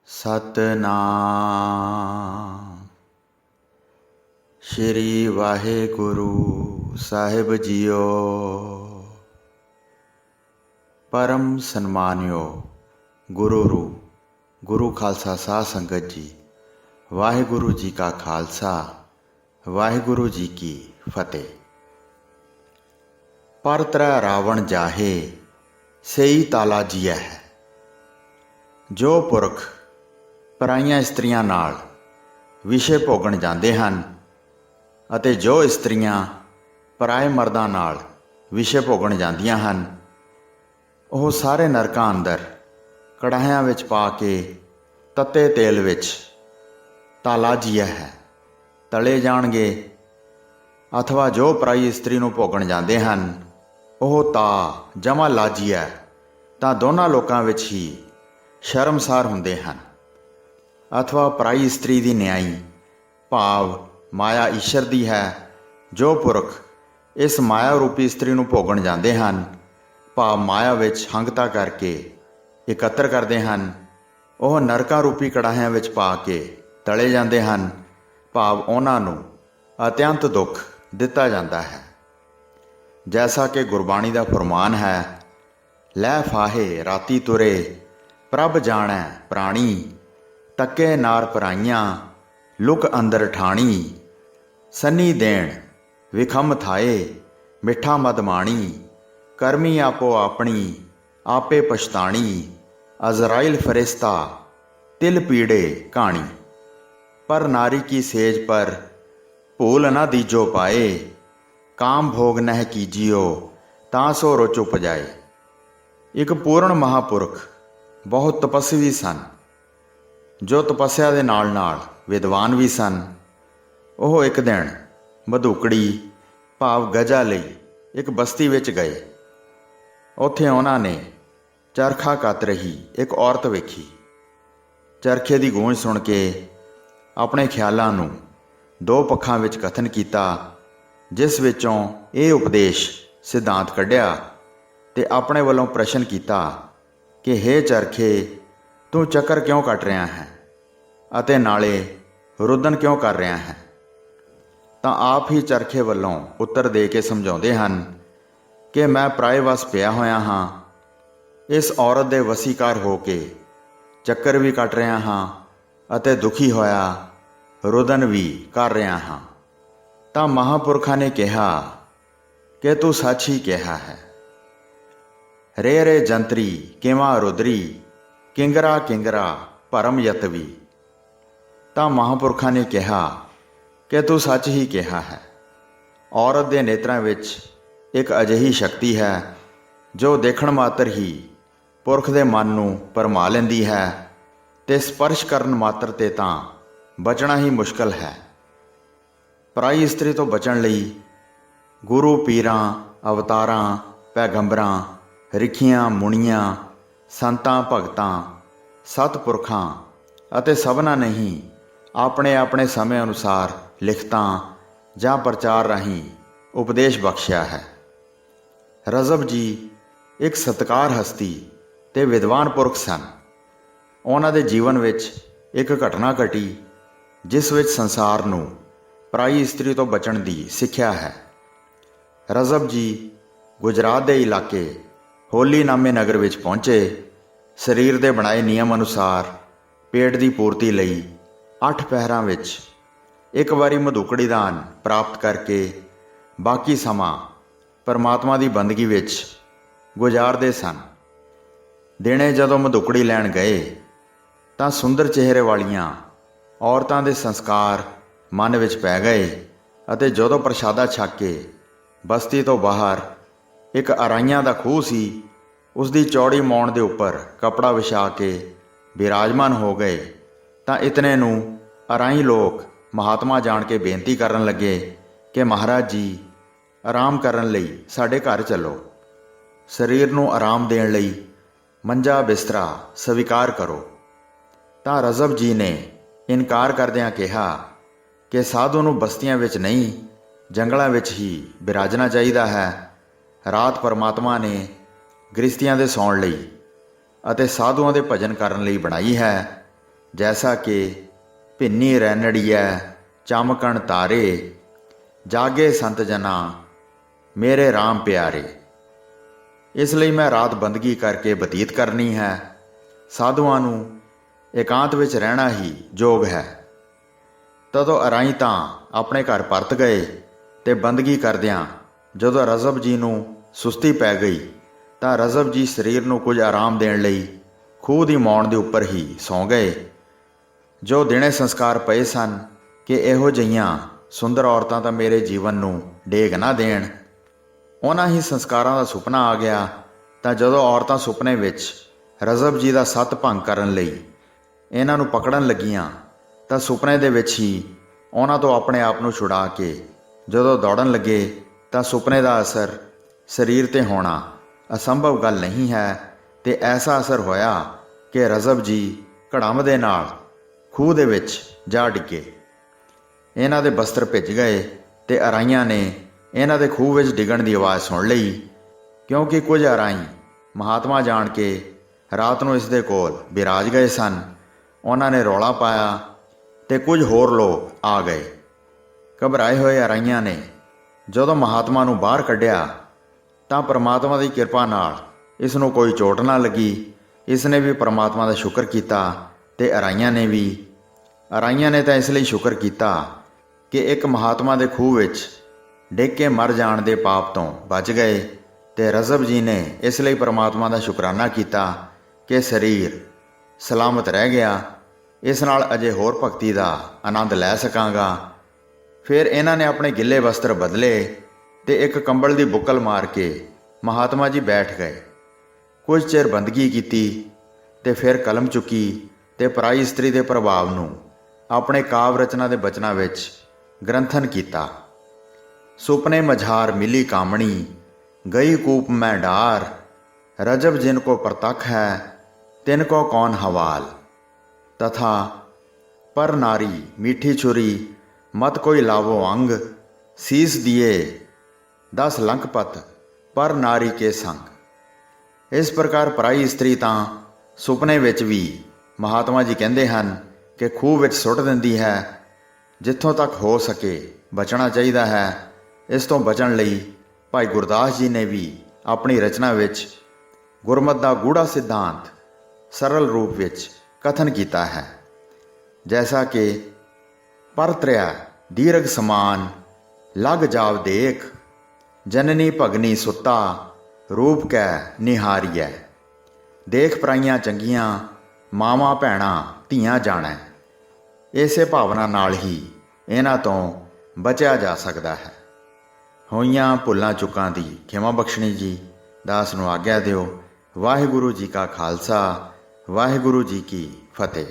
ਸਤਨਾਮ ਸ਼੍ਰੀ ਵਾਹਿਗੁਰੂ ਸਾਹਿਬ JIO. ਪਰਮ ਸਨਮਾਨਿਓ ਗੁਰੂ ਗੁਰੂ ਖਾਲਸਾ ਸਾਧ ਸੰਗਤ ਜੀ, ਵਾਹਿਗੁਰੂ ਜੀ ਕਾ ਖਾਲਸਾ, ਵਾਹਿਗੁਰੂ ਜੀ ਕੀ ਫਤਿਹ। ਪਰ ਤ੍ਰੈ ਰਾਵਣ ਜਾਹੇ ਸਈ ਤਾਲਾ ਜੀਐ ਹੈ। ਜੋ ਪੁਰਖ ਪਰਾਈਆਂ ਇਸਤਰੀਆਂ ਨਾਲ ਵਿਸ਼ੇ ਭੋਗਣ ਜਾਂਦੇ ਹਨ ਅਤੇ ਜੋ ਇਸਤਰੀਆਂ ਪਰਾਏ ਮਰਦਾਂ ਨਾਲ ਵਿਸ਼ੇ ਭੋਗਣ ਜਾਂਦੀਆਂ ਹਨ, ਉਹ ਸਾਰੇ ਨਰਕਾਂ ਅੰਦਰ ਕੜਾਹਿਆਂ ਵਿੱਚ ਪਾ ਕੇ ਤੱਤੇ ਤੇਲ ਵਿੱਚ ਤਾਲਾਜੀਆ ਹੈ ਤਲੇ ਜਾਣਗੇ। ਅਥਵਾ ਜੋ ਪਰਾਈ ਇਸਤਰੀ ਨੂੰ ਭੋਗਣ ਜਾਂਦੇ ਹਨ, ਉਹ ਜਮਾ ਲਾਜੀਆ ਤਾਂ ਦੋਨਾਂ ਲੋਕਾਂ ਵਿੱਚ ਹੀ ਸ਼ਰਮਸਾਰ ਹੁੰਦੇ ਹਨ। ਅਥਵਾ ਪਰਾਈ ਇਸਤਰੀ ਦੀ ਨਿਆਈ ਭਾਵ ਮਾਇਆ ਈਸ਼ਰ ਦੀ ਹੈ। ਜੋ ਪੁਰਖ ਇਸ ਮਾਇਆ ਰੂਪੀ ਇਸਤਰੀ ਨੂੰ ਭੋਗਣ ਜਾਂਦੇ ਹਨ, ਭਾਵ ਮਾਇਆ ਵਿੱਚ ਹੰਗਤਾ ਕਰਕੇ ਇਕੱਤਰ ਕਰਦੇ ਹਨ, ਉਹ ਨਰਕਾਂ ਰੂਪੀ ਕੜਾਹਿਆਂ ਵਿੱਚ ਪਾ ਕੇ ਤਲੇ ਜਾਂਦੇ ਹਨ, ਭਾਵ ਉਹਨਾਂ ਨੂੰ ਅਤਿਅੰਤ ਦੁੱਖ ਦਿੱਤਾ ਜਾਂਦਾ ਹੈ। ਜੈਸਾ ਕਿ ਗੁਰਬਾਣੀ ਦਾ ਫਰਮਾਨ ਹੈ, ਲੈ ਫਾਹੇ ਰਾਤੀ ਤੁਰੇ ਪ੍ਰਭ ਜਾਣੈ ਪ੍ਰਾਣੀ, ਤੱਕੇ ਨਾਰ ਪਰਾਈਆਂ ਲੁਕ ਅੰਦਰ ਠਾਣੀ, ਸੰਨੀ ਦੇਣ ਵਿਖਮ ਥਾਏ ਮਿੱਠਾ ਮਦ ਮਾਣੀ, ਕਰਮੀ ਆਪੋ ਆਪਣੀ ਆਪੇ ਪਛਤਾਣੀ, ਅਜ਼ਰਾਈਲ ਫਰਿਸ਼ਤਾ ਤਿਲ ਪੀੜੇ ਕਹਾਣੀ। ਪਰ ਨਾਰੀ ਕੀ ਸੇਜ ਪਰ ਭੂਲ ਨਾ ਦੀਜੋ ਪਾਏ, ਕਾਮ ਭੋਗ ਨਹਿ ਕੀਜਿਓ ਤਾਂ ਸੋ ਰੁਚ ਉਪਜਾਏ। ਇੱਕ ਪੂਰਨ ਮਹਾਂਪੁਰਖ ਬਹੁਤ ਤਪਸਵੀ ਸਨ, ਜੋ ਤਪੱਸਿਆ ਦੇ ਨਾਲ ਨਾਲ ਵਿਦਵਾਨ ਵੀ ਸਨ। ਉਹ ਇੱਕ ਦਿਨ ਮਧੂਕੜੀ ਭਾਵ ਗਜਾ ਲਈ ਇੱਕ ਬਸਤੀ ਵਿੱਚ ਗਏ। ਉੱਥੇ ਉਹਨਾਂ ਨੇ ਚਰਖਾ ਕੱਤ ਰਹੀ ਇੱਕ ਔਰਤ ਵੇਖੀ। ਚਰਖੇ ਦੀ ਗੂੰਜ ਸੁਣ ਕੇ ਆਪਣੇ ਖਿਆਲਾਂ ਨੂੰ ਦੋ ਪੱਖਾਂ ਵਿੱਚ ਕਥਨ ਕੀਤਾ, ਜਿਸ ਵਿੱਚੋਂ ਇਹ ਉਪਦੇਸ਼ ਸਿਧਾਂਤ ਕੱਢਿਆ ਤੇ ਆਪਣੇ ਵੱਲੋਂ ਪ੍ਰਸ਼ਨ ਕੀਤਾ ਕਿ ਹੇ ਚਰਖੇ, ਤੂੰ ਚੱਕਰ ਕਿਉਂ ਕੱਟ ਰਿਹਾ ਹੈ ਅਤੇ ਨਾਲੇ ਰੁਦਨ ਕਿਉਂ ਕਰ ਰਿਹਾ ਹੈ? ਤਾਂ ਆਪ ਹੀ ਚਰਖੇ ਵੱਲੋਂ ਉੱਤਰ ਦੇ ਕੇ ਸਮਝਾਉਂਦੇ ਹਨ ਕਿ ਮੈਂ ਪਰਾਏ ਵਸ ਪਿਆ ਹੋਇਆ ਹਾਂ। ਇਸ ਔਰਤ ਦੇ ਵਸੀਕਾਰ ਹੋ ਕੇ ਚੱਕਰ ਵੀ ਕੱਟ ਰਿਹਾ ਹਾਂ ਅਤੇ ਦੁਖੀ ਹੋਇਆ ਰੁਦਨ ਵੀ ਕਰ ਰਿਹਾ ਹਾਂ। ਤਾਂ ਮਹਾਂਪੁਰਖਾਂ ਨੇ ਕਿਹਾ ਕਿ ਤੂੰ ਸੱਚ ਹੀ ਕਿਹਾ ਹੈ। ਰੇ ਰੇ ਜੰਤਰੀ ਕਿਵਾਂ ਰੁਦਰੀ, ਕਿੰਗਰਾ ਕਿੰਗਰਾ ਭਰਮ ਯਤਵੀ। ਤਾਂ ਮਹਾਂਪੁਰਖਾਂ ਨੇ ਕਿਹਾ ਕਿ ਤੂੰ ਸੱਚ ਹੀ ਕਿਹਾ ਹੈ। ਔਰਤ ਦੇ ਨੇਤਰਾਂ ਵਿੱਚ ਇੱਕ ਅਜਿਹੀ ਸ਼ਕਤੀ ਹੈ ਜੋ ਦੇਖਣ ਮਾਤਰ ਹੀ ਪੁਰਖ ਦੇ ਮਨ ਨੂੰ ਭਰਮਾ ਲੈਂਦੀ ਹੈ ਤੇ ਸਪਰਸ਼ ਕਰਨ ਮਾਤਰ ਤੇ ਤਾਂ ਬਚਣਾ ਹੀ ਮੁਸ਼ਕਲ ਹੈ। ਪਰਾਈ ਇਸਤਰੀ ਤੋਂ ਬਚਣ ਲਈ ਗੁਰੂ ਪੀਰਾਂ, ਅਵਤਾਰਾਂ, ਪੈਗੰਬਰਾਂ, ਰਿਖੀਆਂ ਮੁਨੀਆਂ, ਸੰਤਾਂ ਭਗਤਾਂ, ਸਤਿਪੁਰਖਾਂ ਅਤੇ ਸਭਨਾਂ ਨੇ ਹੀ ਆਪਣੇ ਆਪਣੇ ਸਮੇਂ ਅਨੁਸਾਰ ਲਿਖਤਾਂ ਜਾਂ ਪ੍ਰਚਾਰ ਰਾਹੀਂ ਉਪਦੇਸ਼ ਬਖਸ਼ਿਆ ਹੈ। ਰਜ਼ਬ ਜੀ ਇੱਕ ਸਤਿਕਾਰ ਹਸਤੀ ਤੇ ਵਿਦਵਾਨ ਪੁਰਖ ਸਨ। ਉਹਨਾਂ ਦੇ ਜੀਵਨ ਵਿੱਚ ਇੱਕ ਘਟਨਾ ਘਟੀ ਜਿਸ ਵਿੱਚ ਸੰਸਾਰ ਨੂੰ ਪਰਾਈ ਇਸਤਰੀ ਤੋਂ ਬਚਣ ਦੀ ਸਿੱਖਿਆ ਹੈ। ਰਜ਼ਬ ਜੀ ਗੁਜਰਾਤ ਦੇ ਇਲਾਕੇ ਹੋਲੀ ਨਾਮੇ ਨਗਰ ਵਿੱਚ ਪਹੁੰਚੇ। ਸਰੀਰ ਦੇ ਬਣਾਏ ਨਿਯਮ ਅਨੁਸਾਰ ਪੇਟ ਦੀ ਪੂਰਤੀ ਲਈ 8 ਪਹਿਰਾਂ ਵਿੱਚ ਇੱਕ ਵਾਰੀ ਮਧੂਕੜੀ ਦਾਨ ਪ੍ਰਾਪਤ ਕਰਕੇ ਬਾਕੀ ਸਮਾਂ ਪਰਮਾਤਮਾ ਦੀ ਬੰਦਗੀ ਵਿੱਚ ਗੁਜ਼ਾਰਦੇ ਸਨ। ਦਿਨੇ ਜਦੋਂ ਮਧੂਕੜੀ ਲੈਣ ਗਏ ਤਾਂ ਸੁੰਦਰ ਚਿਹਰੇ ਵਾਲੀਆਂ ਔਰਤਾਂ ਦੇ ਸੰਸਕਾਰ ਮਨ ਵਿੱਚ ਪੈ ਗਏ ਅਤੇ ਜਦੋਂ ਪ੍ਰਸ਼ਾਦਾ ਛਕ ਕੇ ਬਸਤੀ ਤੋਂ ਬਾਹਰ ਇੱਕ ਅਰਾਈਆਂ ਦਾ ਖੂਹ ਸੀ, ਉਸ ਦੀ ਚੌੜੀ ਮੌਣ ਦੇ ਉੱਪਰ ਕੱਪੜਾ ਵਿਛਾ ਕੇ ਬਿਰਾਜਮਾਨ ਹੋ ਗਏ ਤਾਂ ਇਤਨੇ ਨੂੰ ਅਰਾਈ ਲੋਕ ਮਹਾਤਮਾ ਜਾਣ ਕੇ ਬੇਨਤੀ ਕਰਨ ਲੱਗੇ ਕਿ ਮਹਾਰਾਜ ਜੀ, ਆਰਾਮ ਕਰਨ ਲਈ ਸਾਡੇ ਘਰ ਚੱਲੋ। ਸਰੀਰ ਨੂੰ ਆਰਾਮ ਦੇਣ ਲਈ ਮੰਜਾ ਬਿਸਤਰਾ ਸਵੀਕਾਰ ਕਰੋ। ਤਾਂ ਰਜ਼ਬ ਜੀ ਨੇ ਇਨਕਾਰ ਕਰਦਿਆਂ ਕਿਹਾ ਕਿ ਸਾਧੂ ਨੂੰ ਬਸਤੀਆਂ ਵਿੱਚ ਨਹੀਂ, ਜੰਗਲਾਂ ਵਿੱਚ ਹੀ ਬਿਰਾਜਣਾ ਚਾਹੀਦਾ ਹੈ। ਰਾਤ ਪਰਮਾਤਮਾ ਨੇ ਗ੍ਰਸਤੀਆਂ ਦੇ ਸੌਣ ਲਈ ਅਤੇ ਸਾਧੂਆਂ ਦੇ ਭਜਨ ਕਰਨ ਲਈ ਬਣਾਈ ਹੈ। जैसा कि भिन्नी रैनड़िया चमकण तारे, जागे संत जना मेरे राम प्यारे। इसलिए मैं रात बंदगी करके बतीत करनी है, साधुआं नूं एकांत विच रहना ही जोग है। तदों अराई तां अपने घर परत गए ते बंदगी करदिआं जदों रज़ब जी नूं सुस्ती पै गई तां रज़ब जी शरीर नूं कुछ आराम देण लई खूह दी मौण दे उपर ही सौ गए। जो दिने संस्कार पए सन कि इहो जिहियां सुंदर औरतां तां मेरे जीवन नूं डेग ना देण, उन्हां ही संस्कारां दा सुपना आ गया। तां जदों औरतां सुपने विच रज़ब जी दा सत भंग करन लई इन्हां नूं पकड़न लगीਆਂ ਤਾਂ ਸੁਪਨੇ ਦੇ ਵਿੱਚ ਹੀ ਉਹਨਾਂ ਤੋਂ ਆਪਣੇ ਆਪ ਨੂੰ ਛੁਡਾ ਕੇ ਜਦੋਂ ਦੌੜਨ ਲੱਗੇ ਤਾਂ ਸੁਪਨੇ ਦਾ ਅਸਰ ਸਰੀਰ 'ਤੇ ਹੋਣਾ ਅਸੰਭਵ ਗੱਲ ਨਹੀਂ ਹੈ। ਤੇ ਐਸਾ ਅਸਰ ਹੋਇਆ ਕਿ ਰਜ਼ਬ ਜੀ ਘੜਮ ਦੇ ਨਾਲ ਖੂਹ ਦੇ ਵਿੱਚ ਜਾ ਡਿੱਗੇ। ਇਹਨਾਂ ਦੇ ਬਸਤਰ ਭਿੱਜ ਗਏ ਤੇ ਅਰਾਈਆਂ ਨੇ ਇਹਨਾਂ ਦੇ ਖੂਹ ਵਿੱਚ ਡਿੱਗਣ ਦੀ ਆਵਾਜ਼ ਸੁਣ ਲਈ, ਕਿਉਂਕਿ ਕੁਝ ਅਰਾਈ ਮਹਾਤਮਾ ਜਾਣ ਕੇ ਰਾਤ ਨੂੰ ਇਸ ਦੇ ਕੋਲ ਬਿਰਾਜ ਗਏ ਸਨ। ਉਹਨਾਂ ਨੇ ਰੌਲਾ ਪਾਇਆ ਤੇ ਕੁਝ ਹੋਰ ਲੋਕ ਆ ਗਏ। ਘਬਰਾਏ ਹੋਏ ਅਰਾਈਆਂ ਨੇ ਜਦੋਂ ਮਹਾਤਮਾ ਨੂੰ ਬਾਹਰ ਕੱਢਿਆ ਤਾਂ ਪਰਮਾਤਮਾ ਦੀ ਕਿਰਪਾ ਨਾਲ ਇਸ ਨੂੰ ਕੋਈ ਚੋਟ ਨਾ ਲੱਗੀ। ਇਸ ਨੇ ਵੀ ਪਰਮਾਤਮਾ ਦਾ ਸ਼ੁਕਰ ਕੀਤਾ ਤੇ ਅਰਾਈਆਂ ਨੇ ਤਾਂ ਇਸ ਲਈ ਸ਼ੁਕਰ ਕੀਤਾ ਕਿ ਇੱਕ ਮਹਾਤਮਾ ਦੇ ਖੂਹ ਵਿੱਚ ਡਿੱਗ ਕੇ ਮਰ ਜਾਣ ਦੇ ਪਾਪ ਤੋਂ ਬਚ ਗਏ। ਤੇ ਰਜ਼ਬ ਜੀ ਨੇ ਇਸ ਲਈ ਪਰਮਾਤਮਾ ਦਾ ਸ਼ੁਕਰਾਨਾ ਕੀਤਾ ਕਿ ਸਰੀਰ ਸਲਾਮਤ ਰਹਿ ਗਿਆ। ਇਸ ਨਾਲ ਅਜੇ ਹੋਰ ਭਗਤੀ ਦਾ ਆਨੰਦ ਲੈ ਸਕਾਂਗਾ। ਫਿਰ ਇਹਨਾਂ ਨੇ ਆਪਣੇ ਗਿੱਲੇ ਵਸਤਰ ਬਦਲੇ ਤੇ ਇੱਕ ਕੰਬਲ ਦੀ ਬੁੱਕਲ ਮਾਰ ਕੇ ਮਹਾਤਮਾ ਜੀ ਬੈਠ ਗਏ। ਕੁਝ ਚਿਰ ਬੰਦਗੀ ਕੀਤੀ ਤੇ ਫਿਰ ਕਲਮ ਚੁੱਕੀ ਤੇ ਪਰਾਈ ਇਸਤਰੀ ਦੇ ਪ੍ਰਭਾਵ ਨੂੰ ਆਪਣੇ ਕਾਵ ਰਚਨਾ ਦੇ ਬਚਨਾਂ ਵਿੱਚ ਗ੍ਰੰਥਨ ਕੀਤਾ। ਸੁਪਨੇ ਮਝਾਰ ਮਿਲੀ ਕਾਮਣੀ, ਗਈ ਕੂਪ ਮੈਂ ਡਾਰ, रजब जिनको प्रतख है तिनको कौन हवाल, तथा पर नारी मीठी छुरी मत कोई लावो अंग, सीस दिए 10 लंकपत पर नारी के संग। इस प्रकार पराई इस्त्री तां सुपने विच भी महात्मा जी कहते हैं कि खूह विच सुट दिंदी है। जिथों तक हो सके बचना चाहिए है। इस तो बचन लई भाई गुरदास जी ने भी अपनी रचना विच गुरमत का गूढ़ा सिद्धांत सरल रूप विच कथन किया है। जैसा कि परत्रिया दीर्घ समान लग जाव देख, जननी भगनी सुता रूप कै निहारीऐ, देख पराइयां चंगियां मावां भैणां धीआं जाणै। इसे भावना नाल ही इन्हां तों बचिया जा सकता है। होईयां भुल्लां चुकां दी खिमा बख्शणी जी। दास नूं आग्या दिओ। वाहिगुरू जी का खालसा, वाहिगुरू जी की फतेह।